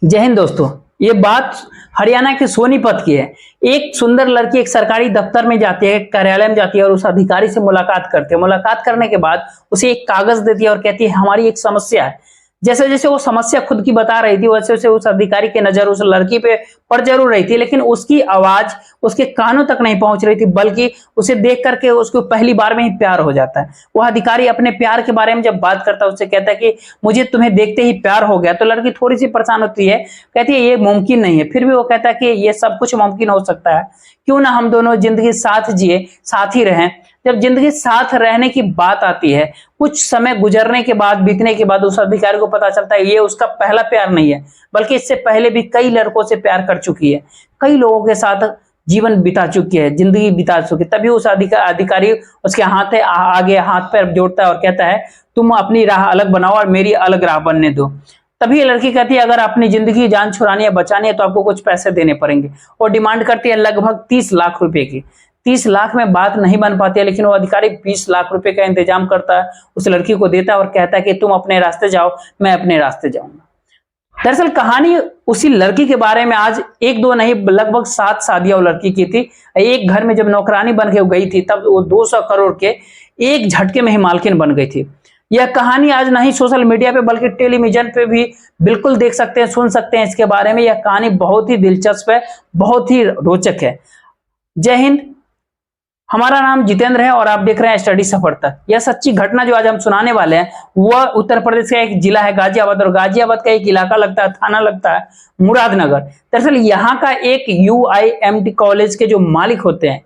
जय हिंद दोस्तों। ये बात हरियाणा के सोनीपत की है। एक सुंदर लड़की एक सरकारी दफ्तर में जाती है, कार्यालय में जाती है और उस अधिकारी से मुलाकात करती है। मुलाकात करने के बाद उसे एक कागज देती है और कहती है हमारी एक समस्या है। जैसे जैसे वो समस्या खुद की बता रही थी वैसे वैसे उस अधिकारी की नजर उस लड़की पे पड़ जरूर रही थी, लेकिन उसकी आवाज उसके कानों तक नहीं पहुंच रही थी, बल्कि उसे देख करके उसको पहली बार में ही प्यार हो जाता है। वह अधिकारी अपने प्यार के बारे में जब बात करता है उससे कहता है कि मुझे तुम्हें देखते ही प्यार हो गया। तो लड़की थोड़ी सी परेशान होती है, कहती है ये मुमकिन नहीं है। फिर भी वो कहता है कि ये सब कुछ मुमकिन हो सकता है, क्यों ना हम दोनों जिंदगी साथ जिए, साथ ही रहें। जब जिंदगी साथ रहने की बात आती है, कुछ समय गुजरने के बाद, बीतने के बाद उस अधिकारी को पता चलता है ये उसका पहला प्यार नहीं है, बल्कि इससे पहले भी कई लड़कों से प्यार कर चुकी है, कई लोगों के साथ जीवन बिता चुकी है, जिंदगी बिता चुकी है। तभी उस अधिकारी उसके आगे हाथ पैर जोड़ता है और कहता है तुम अपनी राह अलग बनाओ और मेरी अलग राह बनने दो। तभी ये लड़की कहती है अगर अपनी जिंदगी जान छुड़ानी है, बचानी है तो आपको कुछ पैसे देने पड़ेंगे, और डिमांड करती है लगभग 30 लाख रुपए की। 30 लाख में बात नहीं बन पाती है, लेकिन वो अधिकारी 20 लाख रुपए का इंतजाम करता है, उस लड़की को देता है और कहता है कि तुम अपने रास्ते जाओ, मैं अपने रास्ते जाऊंगा। दरअसल कहानी उसी लड़की के बारे में। आज एक दो नहीं, लगभग 7 शादियां वो लड़की की थी। एक घर में जब नौकरानी बन के गई थी तब वो 200 करोड़ के एक झटके में ही मालकिन बन गई थी। यह कहानी आज नहीं सोशल मीडिया पे बल्कि टेलीविजन पे भी बिल्कुल देख सकते हैं, सुन सकते हैं इसके बारे में। यह कहानी बहुत ही दिलचस्प है, बहुत ही रोचक है। जय हिंद। हमारा नाम जितेंद्र है और आप देख रहे हैं स्टडी सफर तक। यह सच्ची घटना जो आज हम सुनाने वाले हैं वह उत्तर प्रदेश का एक जिला है गाजियाबाद, और गाजियाबाद का एक इलाका लगता है, थाना लगता है मुरादनगर। दरअसल यहाँ का एक UIMT कॉलेज के जो मालिक होते हैं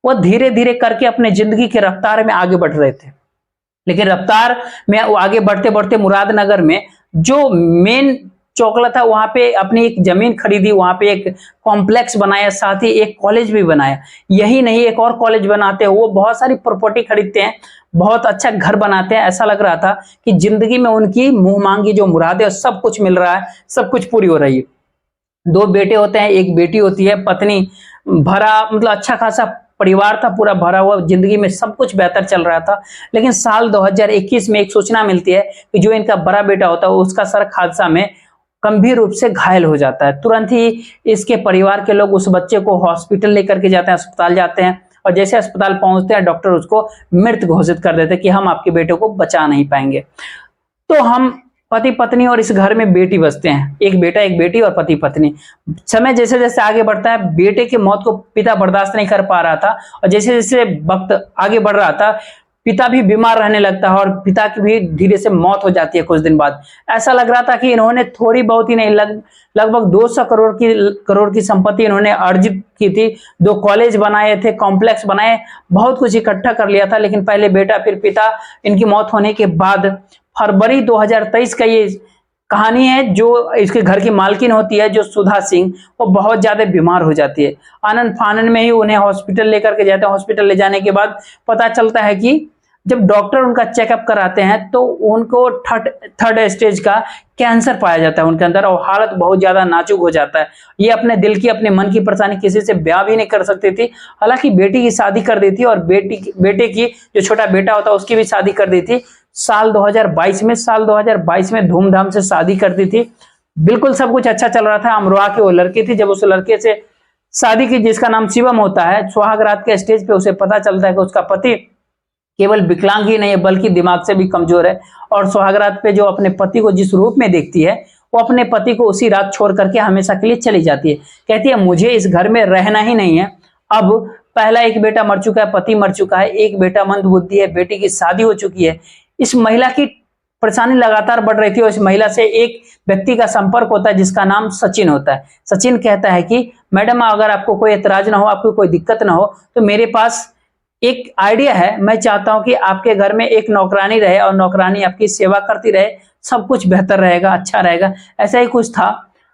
वह धीरे धीरे करके अपने जिंदगी के रफ्तार में आगे बढ़ रहे थे, लेकिन रफ्तार में वो आगे बढ़ते बढ़ते मुरादनगर में जो मेन चौकला था वहां पे अपनी एक जमीन खरीदी, वहां पे एक कॉम्प्लेक्स बनाया, साथ ही एक कॉलेज भी बनाया। यही नहीं, एक और कॉलेज बनाते हैं, वो बहुत सारी प्रॉपर्टी खरीदते हैं, बहुत अच्छा घर बनाते हैं। ऐसा लग रहा था कि जिंदगी में उनकी मुंह मांगी जो मुरादें सब कुछ मिल रहा है, सब कुछ पूरी हो रही है। 2 बेटे होते हैं, एक बेटी होती है, पत्नी, भरा मतलब अच्छा खासा परिवार था, पूरा भरा हुआ, जिंदगी में सब कुछ बेहतर चल रहा था। लेकिन साल 2021 में एक सूचना मिलती है कि जो इनका बड़ा बेटा होता है उसका सड़क हादसा में गंभीर रूप से घायल हो जाता है। तुरंत ही इसके परिवार के लोग उस बच्चे को हॉस्पिटल लेकर के जाते हैं, अस्पताल जाते हैं, और जैसे अस्पताल पहुंचते हैं डॉक्टर उसको मृत घोषित कर देते हैं कि हम आपके बेटे को बचा नहीं पाएंगे। तो हम पति पत्नी और इस घर में बेटी बसते हैं, एक बेटा एक बेटी और पति पत्नी। समय जैसे जैसे आगे बढ़ता है, बेटे की मौत को पिता बर्दाश्त नहीं कर पा रहा था, और जैसे जैसे वक्त आगे बढ़ रहा था पिता भी बीमार रहने लगता है और पिता की भी धीरे से मौत हो जाती है कुछ दिन बाद। ऐसा लग रहा था कि इन्होंने थोड़ी बहुत ही नहीं, लगभग 200 करोड़ की संपत्ति इन्होंने अर्जित की थी। 2 कॉलेज बनाए थे, कॉम्प्लेक्स बनाए, बहुत कुछ इकट्ठा कर लिया था। लेकिन पहले बेटा फिर पिता, इनकी मौत होने के बाद फरवरी 2023 का ये कहानी है। जो इसके घर की मालकिन होती है जो सुधा सिंह, वो बहुत ज्यादा बीमार हो जाती है। आनंद फानन में ही उन्हें हॉस्पिटल लेकर के जाते हैं। हॉस्पिटल ले जाने के बाद पता चलता है कि जब डॉक्टर उनका चेकअप कराते हैं तो उनको थर्ड स्टेज का कैंसर पाया जाता है उनके अंदर, और हालत बहुत ज्यादा नाजुक हो जाता है। ये अपने दिल की, अपने मन की परेशानी किसी से बयां भी नहीं कर सकती थी। हालांकि बेटी की शादी कर दी थी, और बेटे की जो छोटा बेटा होता है उसकी भी शादी कर दी थी साल 2022 में धूमधाम से शादी कर दी थी। बिल्कुल सब कुछ अच्छा चल रहा था। अमरोहा की वो लड़की थी, जब उस लड़के से शादी की जिसका नाम शिवम होता है, सुहाग रात के स्टेज पे उसे पता चलता है कि उसका पति केवल विकलांग ही नहीं है बल्कि दिमाग से भी कमजोर है। और सुहागरात पे जो अपने पति को जिस रूप में देखती है वो अपने पति को उसी रात छोड़ करके हमेशा के लिए चली जाती है। कहती है मुझे इस घर में रहना ही नहीं है। अब पहला एक बेटा मर चुका है, पति मर चुका है, एक बेटा मंदबुद्धि है, बेटी की शादी हो चुकी है। इस महिला की परेशानी लगातार बढ़ रही थी, और इस महिला से एक व्यक्ति का संपर्क होता है जिसका नाम सचिन होता है। सचिन कहता है कि मैडम अगर आपको कोई एतराज ना हो, आपको कोई दिक्कत ना हो, तो मेरे पास एक आइडिया है। मैं चाहता हूं कि आपके घर में एक नौकरानी रहे और नौकरानी आपकी सेवा करती रहे, सब कुछ बेहतर रहेगा, अच्छा रहेगा। ऐसा ही कुछ था।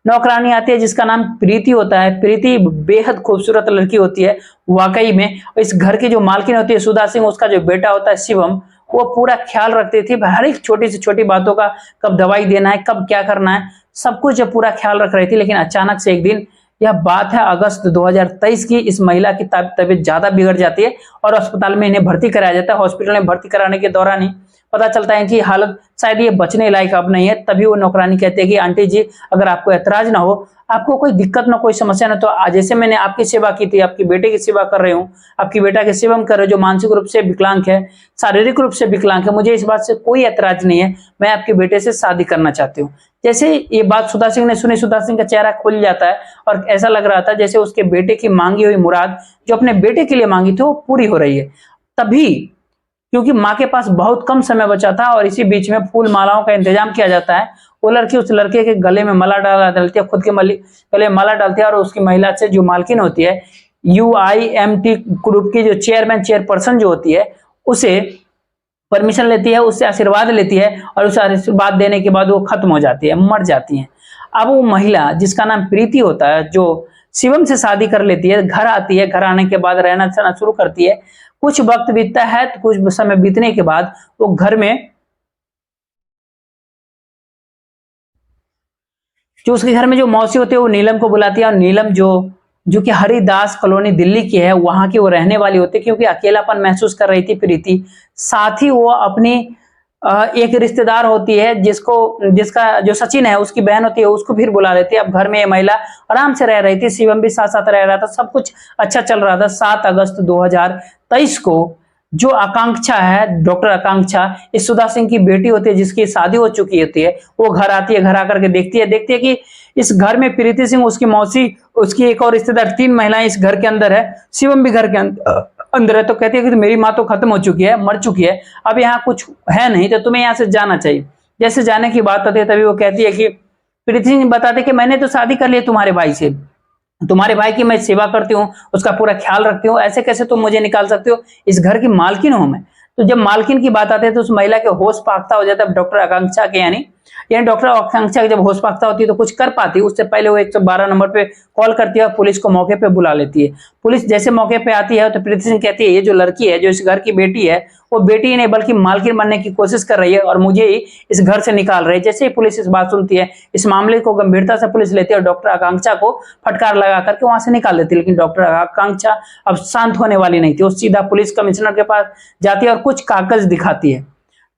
नौकरानी आती है जिसका नाम प्रीति होता है। प्रीति बेहद खूबसूरत लड़की होती है वाकई में। इस घर की जो मालकिन होती है सुधा सिंह, उसका जो बेटा होता है शिवम, वो पूरा ख्याल रखती थी हर एक छोटी से छोटी बातों का, कब दवाई देना है, कब क्या करना है, सब कुछ जो पूरा ख्याल रख रही थी। लेकिन अचानक से एक दिन, यह बात है अगस्त 2023 की, इस महिला की तबीयत ज्यादा बिगड़ जाती है और अस्पताल में इन्हें भर्ती कराया जाता है। हॉस्पिटल में भर्ती कराने के दौरान ही पता चलता है इनकी हालत शायद ये बचने लायक अब नहीं है। तभी वो नौकरानी कहते हैं कि आंटी जी अगर आपको ऐतराज ना हो, आपको कोई दिक्कत ना कोई समस्या ना, तो जैसे मैंने आपकी सेवा की थी, आपकी बेटे की सेवा कर रही हूँ, आपकी बेटा की सेवा कर रहे हो जो मानसिक रूप से विकलांग है, शारीरिक रूप से विकलांग है, मुझे इस बात से कोई ऐतराज नहीं है, मैं आपके बेटे से शादी करना चाहती हूँ। जैसे ये बात सुधा सिंह ने सुनी, सुधा सिंह का चेहरा खुल जाता है और ऐसा लग रहा था जैसे उसके बेटे की मांगी हुई मुराद जो अपने बेटे के लिए मांगी थी वो पूरी हो रही है। तभी क्योंकि माँ के पास बहुत कम समय बचा था और इसी बीच में फूल मालाओं का इंतजाम किया जाता है, वो लड़की उस लड़के के गले में माला डालती है, खुद के गले में माला डालती है और उसकी महिला से जो मालकिन होती है, UIMT ग्रुप की जो चेयरपर्सन जो होती है, उसे परमिशन लेती है, उससे आशीर्वाद लेती है और उसे आशीर्वाद देने के बाद वो खत्म हो जाती है, मर जाती है। अब वो महिला जिसका नाम प्रीति होता है, जो शिवम से शादी कर लेती है, घर आती है, घर आने के बाद रहना सहना शुरू करती है। कुछ वक्त बीतता है तो कुछ समय बीतने के बाद वो घर में जो उसके घर में जो मौसी होती है वो नीलम को बुलाती है और नीलम जो कि हरिदास कॉलोनी दिल्ली की है, वहां की वो रहने वाली होती है, क्योंकि अकेलापन महसूस कर रही थी प्रीति। साथ ही वो अपनी एक रिश्तेदार होती है जिसका जो सचिन है उसकी बहन होती है, उसको फिर बुला लेती है। अब घर में ये महिला आराम से रह रही थी, शिवम भी साथ साथ रह रहा था, सब कुछ अच्छा चल रहा था। 7 अगस्त 2023 को जो आकांक्षा है, डॉक्टर आकांक्षा, इस सुधा सिंह की बेटी होती है जिसकी शादी हो चुकी होती है, वो घर आती है। घर आकर के देखती है कि इस घर में प्रीति सिंह, उसकी मौसी, उसकी एक और रिश्तेदार, 3 महिलाएं इस घर के अंदर है, शिवम भी घर के अंदर है। तो कहती है कि मेरी माँ तो खत्म हो चुकी है, मर चुकी है, अब यहाँ कुछ है नहीं, तो तुम्हें यहाँ से जाना चाहिए। जैसे जाने की बात होती है तभी वो कहती है कि प्रीति सिंह बताते कि मैंने तो शादी कर ली तुम्हारे भाई से, तुम्हारे भाई की मैं सेवा करती हूँ, उसका पूरा ख्याल रखती हूँ, ऐसे कैसे तुम मुझे निकाल सकते हो, इस घर की मालकिन हूं मैं। तो जब मालकिन की बात आती है तो उस महिला के होश पाख्ता हो जाता है डॉक्टर आकांक्षा के, यानी डॉक्टर आकांक्षा जब होश पाख्ता होती है तो कुछ कर पाती है। उससे पहले वो 112 नंबर पे कॉल करती है और पुलिस को मौके पे बुला लेती है। पुलिस जैसे मौके पे आती है तो प्रीति सिंह कहती है ये जो लड़की है, जो इस घर की बेटी है, वो बेटी ही नहीं बल्कि मालकिन बनने की कोशिश कर रही है और मुझे ही इस घर से निकाल रही है। जैसे ही पुलिस इस बात सुनती है, इस मामले को गंभीरता से पुलिस लेती है और डॉक्टर आकांक्षा को फटकार लगा करके वहां से निकाल देती है। लेकिन डॉक्टर आकांक्षा अब शांत होने वाली नहीं थी, वो सीधा पुलिस कमिश्नर के पास जाती है और कुछ कागज दिखाती है।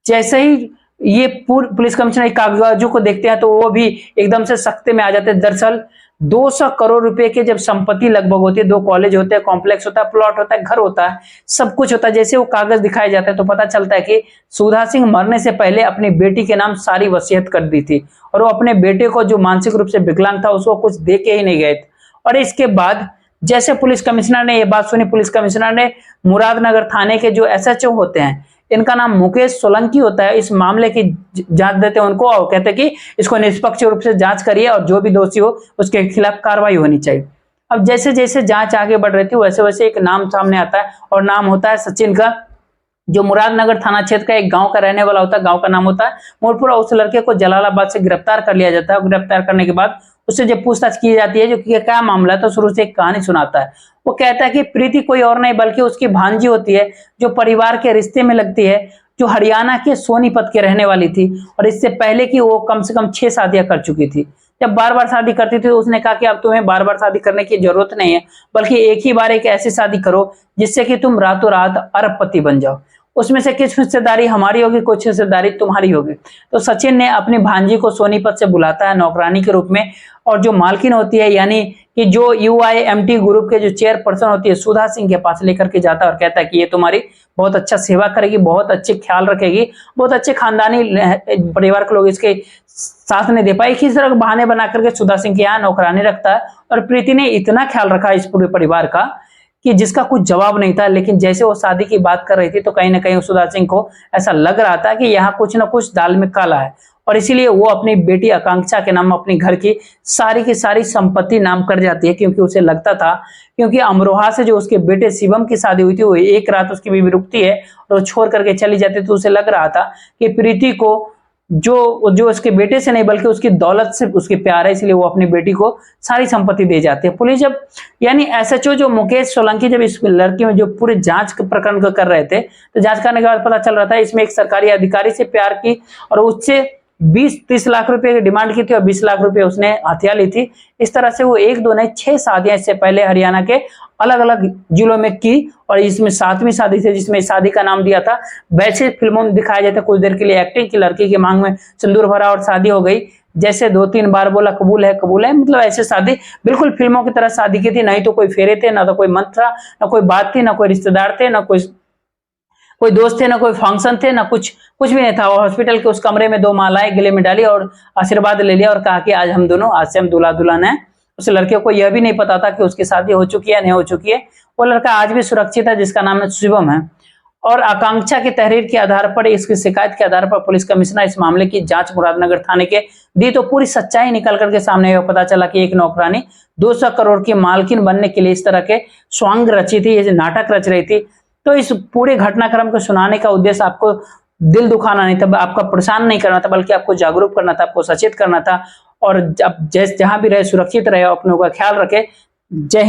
जैसे ही ये पुलिस कमिश्नर कागजों को देखते हैं तो वो भी एकदम से सख्ते में आ जाते हैं। दरअसल 200 करोड़ रुपए के जब संपत्ति लगभग होती है, 2 कॉलेज होते हैं, कॉम्प्लेक्स होता है, प्लॉट होता है, घर होता है, सब कुछ होता है। जैसे वो कागज दिखाए जाते हैं तो पता चलता है कि सुधा सिंह मरने से पहले अपनी बेटी के नाम सारी वसीयत कर दी थी और वो अपने बेटे को जो मानसिक रूप से विकलांग था उसको कुछ दे के ही नहीं गए थे। और इसके बाद जैसे पुलिस कमिश्नर ने ये बात सुनी, पुलिस कमिश्नर ने मुरादनगर थाने के जो SHO होते हैं, इनका नाम मुकेश सोलंकी होता है, इस मामले की जांच देते हैं उनको और कहते हैं कि इसको निष्पक्ष रूप से जांच करिए और जो भी दोषी हो उसके खिलाफ कार्रवाई होनी चाहिए। अब जैसे जैसे जांच आगे बढ़ रही थी वैसे वैसे एक नाम सामने आता है और नाम होता है सचिन का, जो मुरादनगर थाना क्षेत्र का एक गांव का रहने वाला होता है। गांव का नाम होता है मोरपुरा। उस लड़के को जलालाबाद से गिरफ्तार कर लिया जाता है। गिरफ्तार करने के बाद उससे जब पूछताछ की जाती है जो कि क्या मामला, तो शुरू से एक कहानी सुनाता है। वो कहता है कि प्रीति कोई और नहीं बल्कि उसकी भांजी होती है, जो परिवार के रिश्ते में लगती है, जो हरियाणा के सोनीपत के रहने वाली थी और इससे पहले की वो कम से कम 6 शादियां कर चुकी थी। जब बार बार शादी करती थी तो उसने कहा कि अब तुम्हें बार बार शादी करने की जरूरत नहीं है, बल्कि एक ही बार एक ऐसी शादी करो जिससे कि तुम रातों रात अरबपति बन जाओ। उसमें से कुछ हिस्सेदारी हमारी होगी, कुछ हिस्सेदारी तुम्हारी होगी। तो सचिन ने अपनी भांजी को सोनीपत से बुलाता है नौकरानी के रूप में, और जो मालकिन होती है यानी कि जो UIMT ग्रुप के जो चेयरपर्सन होती है सुधा सिंह के पास लेकर के जाता है और कहता है कि ये तुम्हारी बहुत अच्छा सेवा करेगी, बहुत अच्छे ख्याल रखेगी, बहुत अच्छे खानदानी परिवार के लोग इसके साथ नहीं दे पाए। इस तरह बहाने बना करके सुधा सिंह के यहाँ नौकरानी रखता है और प्रीति ने इतना ख्याल रखा इस पूरे परिवार का कि जिसका कुछ जवाब नहीं था। लेकिन जैसे वो शादी की बात कर रही थी तो कहीं ना कहीं सुधा सिंह को ऐसा लग रहा था कि यहाँ कुछ ना कुछ दाल में काला है, और इसीलिए वो अपनी बेटी आकांक्षा के नाम अपने घर की सारी संपत्ति नाम कर जाती है, क्योंकि उसे लगता था, क्योंकि अमरोहा से जो उसके बेटे शिवम की शादी हुई थी वो एक रात उसकी बीवी रुकती है और वो छोड़ करके चली जाती है। तो उसे लग रहा था कि प्रीति को जो उसके बेटे से नहीं बल्कि उसकी दौलत से उसकी प्यार है, इसलिए वो अपनी बेटी को सारी संपत्ति दे जाती है। पुलिस जब यानी SHO जो मुकेश सोलंकी जब इस लड़की में जो पूरे जांच प्रकरण को कर रहे थे, तो जांच करने के बाद पता चल रहा था इसमें एक सरकारी अधिकारी से प्यार की और उससे 20-30 लाख रुपए की डिमांड की थी और 20 लाख रुपए उसने हथिया ली थी। इस तरह से वो 1 2 नहीं 6 शादियां इससे पहले हरियाणा के अलग अलग जिलों में की और इसमें 7वीं शादी थी जिसमें इस शादी का नाम दिया था। वैसे फिल्मों में दिखाया जाता है कुछ देर के लिए एक्टिंग की, लड़की की मांग में सिंदूर भरा और शादी हो गई, जैसे 2-3 बार बोला कबूल है, मतलब ऐसे शादी बिल्कुल फिल्मों की तरह शादी की थी। नहीं तो कोई फेरे थे, ना तो कोई मंत्र था, ना कोई बात थी, ना कोई रिश्तेदार थे, ना कोई दोस्त थे, ना कोई फंक्शन थे, ना कुछ भी नहीं था। वो हॉस्पिटल के उस कमरे में 2 मालाएं गले में डाली और आशीर्वाद ले लिया और कहा कि आज से हम दूल्हा दुल्हन है। उस लड़के को यह भी नहीं पता था कि उसकी शादी हो चुकी है नहीं हो चुकी है। वो लड़का आज भी सुरक्षित है जिसका नाम है शिवम है। और आकांक्षा की तहरीर के आधार पर, इसकी शिकायत के आधार पर पुलिस कमिश्नर इस मामले की जांच मुरादनगर थाने के दी तो पूरी सच्चाई निकल करके सामने यह पता चला कि एक नौकरानी 200 करोड़ की मालकिन बनने के लिए इस तरह के स्वांग रची थी, ये नाटक रच रही थी। तो इस पूरे घटनाक्रम को सुनाने का उद्देश्य आपको दिल दुखाना नहीं था, आपका परेशान नहीं करना था, बल्कि आपको जागरूक करना था, आपको सचेत करना था। और जब जहां भी रहे सुरक्षित रहे, अपनों का ख्याल रखे। जय